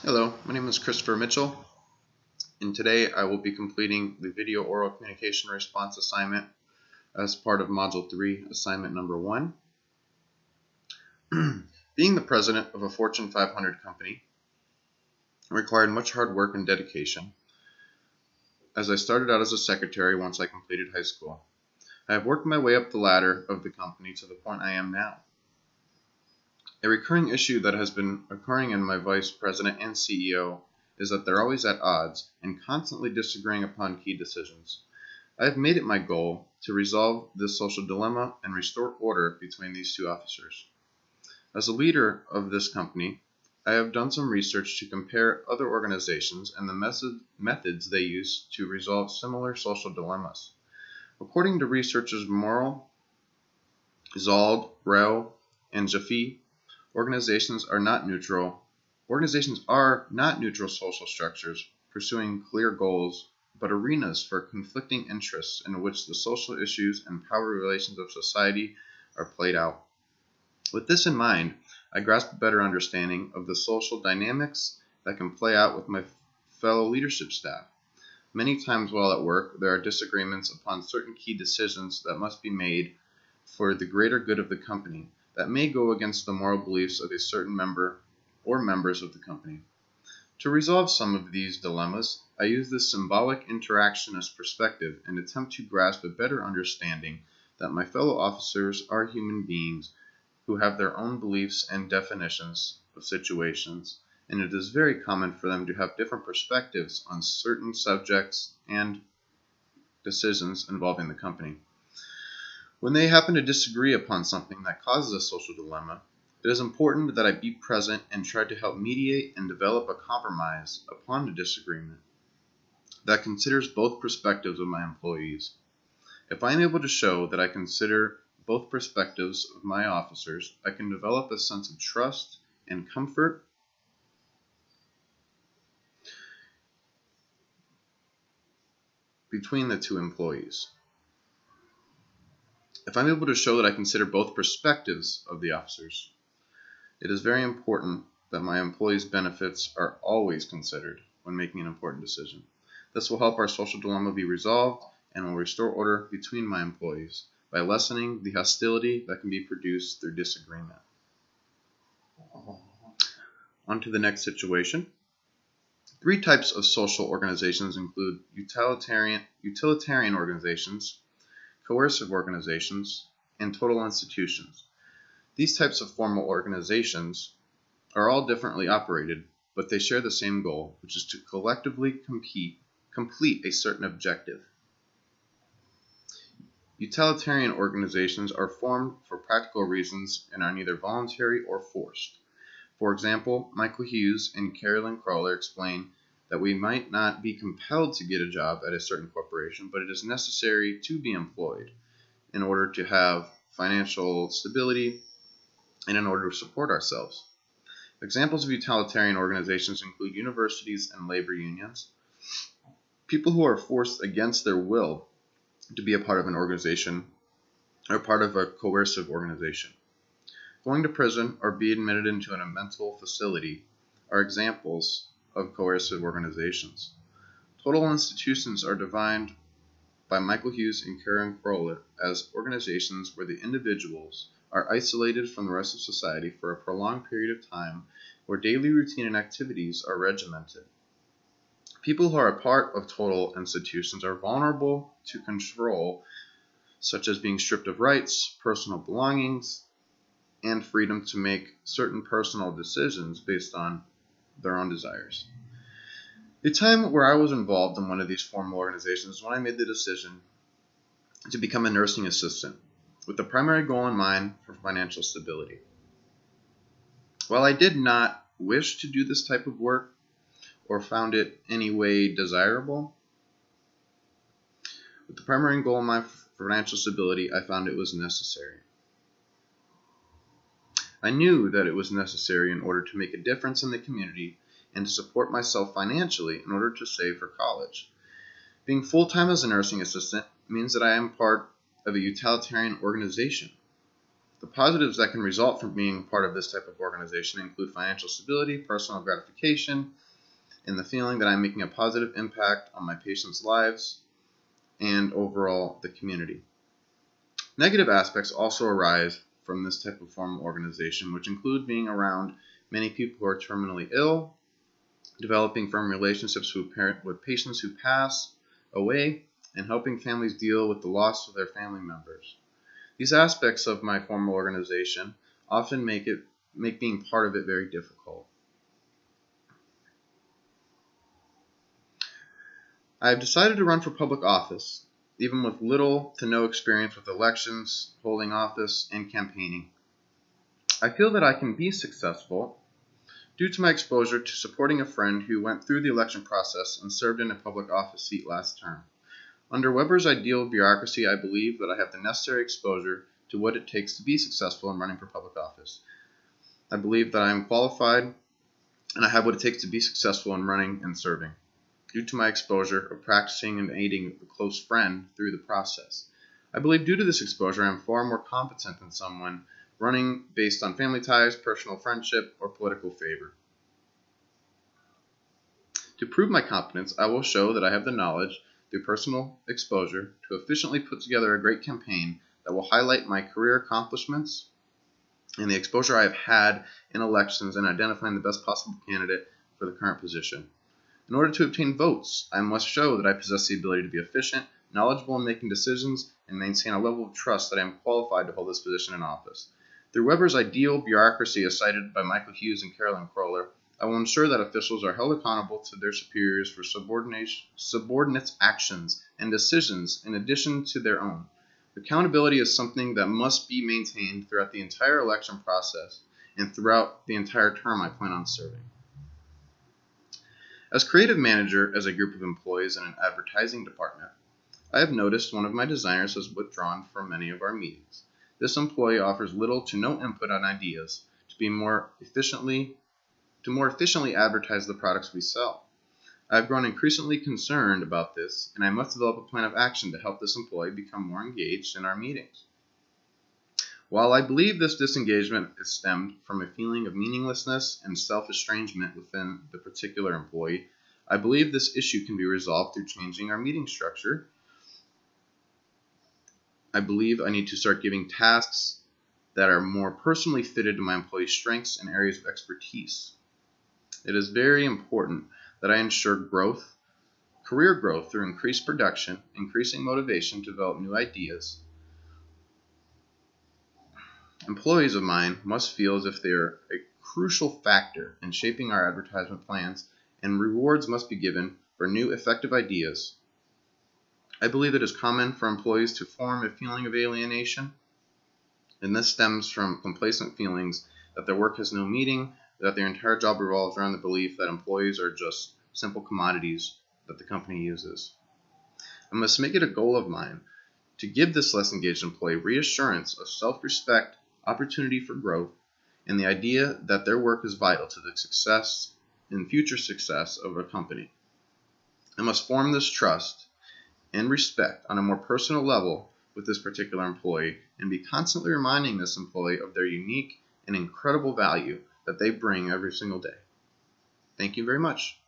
Hello, my name is Christopher Mitchell, and today I will be completing the video oral communication response assignment as part of Module 3, assignment number 1. Being the president of a Fortune 500 company required much hard work and dedication, as I started out as a secretary once I completed high school. I have worked my way up the ladder of the company to the point I am now. A recurring issue that has been occurring in my vice president and CEO is that they're always at odds and constantly disagreeing upon key decisions. I have made it my goal to resolve this social dilemma and restore order between these two officers. As a leader of this company, I have done some research to compare other organizations and the methods they use to resolve similar social dilemmas. According to researchers Morrell, Zald, Rao, and Jaffe, Organizations are not neutral social structures pursuing clear goals, but arenas for conflicting interests in which the social issues and power relations of society are played out. With this in mind, I grasp a better understanding of the social dynamics that can play out with my fellow leadership staff. Many times while at work, there are disagreements upon certain key decisions that must be made for the greater good of the company, that may go against the moral beliefs of a certain member or members of the company. To resolve some of these dilemmas, I use this symbolic interactionist perspective and attempt to grasp a better understanding that my fellow officers are human beings who have their own beliefs and definitions of situations, and it is very common for them to have different perspectives on certain subjects and decisions involving the company. When they happen to disagree upon something that causes a social dilemma, it is important that I be present and try to help mediate and develop a compromise upon the disagreement that considers both perspectives of my employees. If I am able to show that I consider both perspectives of my officers, I can develop a sense of trust and comfort between the two employees. If I'm able to show that I consider both perspectives of the officers, it is very important that my employees' benefits are always considered when making an important decision. This will help our social dilemma be resolved and will restore order between my employees by lessening the hostility that can be produced through disagreement. On to the next situation. 3 types of social organizations include utilitarian organizations, coercive organizations, and total institutions. These types of formal organizations are all differently operated, but they share the same goal, which is to collectively complete a certain objective. Utilitarian organizations are formed for practical reasons and are neither voluntary or forced. For example, Michael Hughes and Carolyn Crawler explain that we might not be compelled to get a job at a certain corporation, but it is necessary to be employed in order to have financial stability and in order to support ourselves. Examples of utilitarian organizations include universities and labor unions. People who are forced against their will to be a part of an organization are part of a coercive organization. Going to prison or being admitted into a mental facility are examples of coercive organizations. Total institutions are defined by Michael Hughes and Karen Crowley as organizations where the individuals are isolated from the rest of society for a prolonged period of time, where daily routine and activities are regimented. People who are a part of total institutions are vulnerable to control, such as being stripped of rights, personal belongings, and freedom to make certain personal decisions based on their own desires. The time where I was involved in one of these formal organizations is when I made the decision to become a nursing assistant, with the primary goal in mind for financial stability. While I did not wish to do this type of work or found it any way desirable, with the primary goal in mind for financial stability, I found it was necessary. I knew that it was necessary in order to make a difference in the community and to support myself financially in order to save for college. Being full-time as a nursing assistant means that I am part of a utilitarian organization. The positives that can result from being part of this type of organization include financial stability, personal gratification, and the feeling that I'm making a positive impact on my patients' lives and overall the community. Negative aspects also arise from this type of formal organization, which include being around many people who are terminally ill, developing firm relationships with patients who pass away, and helping families deal with the loss of their family members. These aspects of my formal organization often make being part of it very difficult. I have decided to run for public office, even with little to no experience with elections, holding office, and campaigning. I feel that I can be successful due to my exposure to supporting a friend who went through the election process and served in a public office seat last term. Under Weber's ideal bureaucracy, I believe that I have the necessary exposure to what it takes to be successful in running for public office. I believe that I am qualified and I have what it takes to be successful in running and serving, due to my exposure of practicing and aiding a close friend through the process. I believe due to this exposure, I am far more competent than someone running based on family ties, personal friendship, or political favor. To prove my competence, I will show that I have the knowledge through personal exposure to efficiently put together a great campaign that will highlight my career accomplishments and the exposure I have had in elections and identifying the best possible candidate for the current position. In order to obtain votes, I must show that I possess the ability to be efficient, knowledgeable in making decisions, and maintain a level of trust that I am qualified to hold this position in office. Through Weber's ideal bureaucracy as cited by Michael Hughes and Carolyn Kroller, I will ensure that officials are held accountable to their superiors for subordinate actions and decisions in addition to their own. Accountability is something that must be maintained throughout the entire election process and throughout the entire term I plan on serving. As creative manager as a group of employees in an advertising department, I have noticed one of my designers has withdrawn from many of our meetings. This employee offers little to no input on ideas to more efficiently advertise the products we sell. I have grown increasingly concerned about this, and I must develop a plan of action to help this employee become more engaged in our meetings. While I believe this disengagement is stemmed from a feeling of meaninglessness and self-estrangement within the particular employee, I believe this issue can be resolved through changing our meeting structure. I believe I need to start giving tasks that are more personally fitted to my employees' strengths and areas of expertise. It is very important that I ensure career growth through increased production, increasing motivation to develop new ideas. Employees of mine must feel as if they are a crucial factor in shaping our advertisement plans, and rewards must be given for new effective ideas. I believe it is common for employees to form a feeling of alienation, and this stems from complacent feelings that their work has no meaning, that their entire job revolves around the belief that employees are just simple commodities that the company uses. I must make it a goal of mine to give this less engaged employee reassurance of self-respect, opportunity for growth, and the idea that their work is vital to the success and future success of a company. I must form this trust and respect on a more personal level with this particular employee and be constantly reminding this employee of their unique and incredible value that they bring every single day. Thank you very much.